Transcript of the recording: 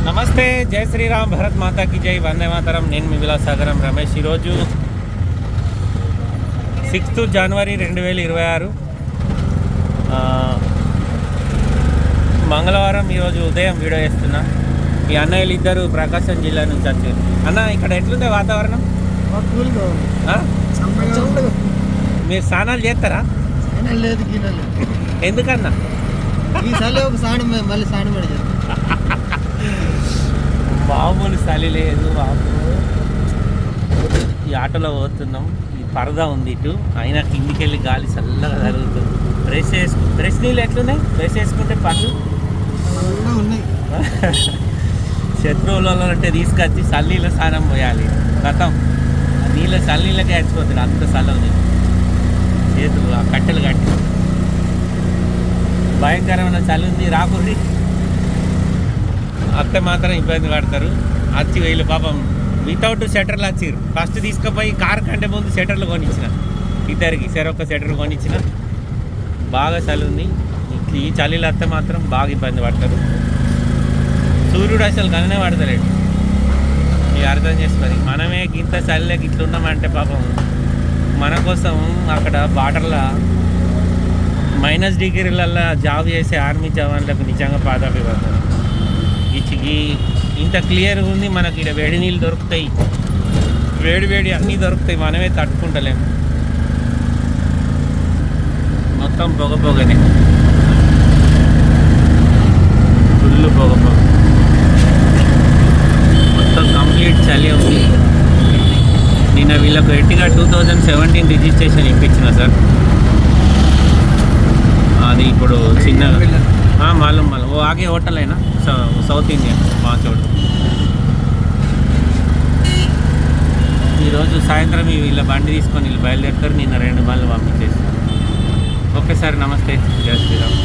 నమస్తే, జై శ్రీరామ్, భరత్ మాతాకి జై, వందే మాతరం. నేను మీ విలాసాగరం రమేష్. ఈరోజు 6 జనవరి 2026 మంగళవారం. ఈరోజు ఉదయం వీడియో చేస్తున్నా. ఈ అన్నయ్యలు ఇద్దరు ప్రకాశం జిల్లా నుంచి వచ్చారు. అన్న, ఇక్కడ ఎట్లుంది వాతావరణం? మీరు స్నానాలు చేస్తారా? ఎందుకన్నా? మామూలు చలి లేదు బాబు. ఈ ఆటోలో పోతున్నాం. ఈ పరదా ఉంది ఇటు, అయినా కిందికి వెళ్ళి గాలి చల్లగా జరుగుతుంది. బ్రష్ నీళ్ళు ఎట్లున్నాయి? బ్రష్ వేసుకుంటే పళ్ళు ఉన్నాయి. శత్రువులలో అంటే తీసుకొచ్చి చల్లనీళ్ళ స్నానం పోయాలి. గతం చల్లనీళ్ళకే హచ్చిపోతుంది. అంత చల్ల ఉంది. చేతులు ఆ కట్టెలు కట్టి భయంకరమైన చలి ఉంది. రాకుర్రి అత్త మాత్రం ఇబ్బంది పడతారు. వచ్చి వీళ్ళు పాపం వితౌట్ షట్టర్లు వచ్చిర్రు. ఫస్ట్ తీసుకుపోయి కారు కంటే ముందు షట్టర్లు కొనిచ్చిన, ఇద్దరికి చెరొక్క షట్టర్ కొనిచ్చిన. బాగా చలి ఉంది. ఈ చలిలో అత్త మాత్రం బాగా ఇబ్బంది పడతారు. సూర్యుడు అసలు కననే పడతలేడు. ఇక అర్థం చేసుకొని మనమే ఇంత చలిలోకి ఇట్లున్నామంటే పాపం మన కోసం అక్కడ బార్డర్లో -డిగ్రీలల్లో జాబ్ చేసే ఆర్మీ జవాన్లకు నిజంగా పాదాభివందనం. ఇచ్చికి ఇంత క్లియర్గా ఉంది. మనకి ఇక్కడ వేడి నీళ్ళు దొరుకుతాయి, వేడి అన్నీ దొరుకుతాయి. మనమే తట్టుకుంటలేము. మొత్తం పొగనే, ఫుల్ పొగ. మొత్తం కంప్లీట్ చలి ఉంది. నిన్న వీళ్ళకు ఎట్టిగా 2017 రిజిస్ట్రేషన్ ఇప్పించిన సార్. అది ఇప్పుడు చిన్నగా మాలూమ్ ఓ ఆగే హోటల్ అయినా సౌత్ ఇండియన్ మా చోటు. ఈరోజు సాయంత్రం వీళ్ళ బండి తీసుకొని వీళ్ళు బయలుదేరుతారు. నిన్న 2 బండ్లు పంపించేసి. ఓకే సార్, నమస్తే, జై శ్రీరామ్.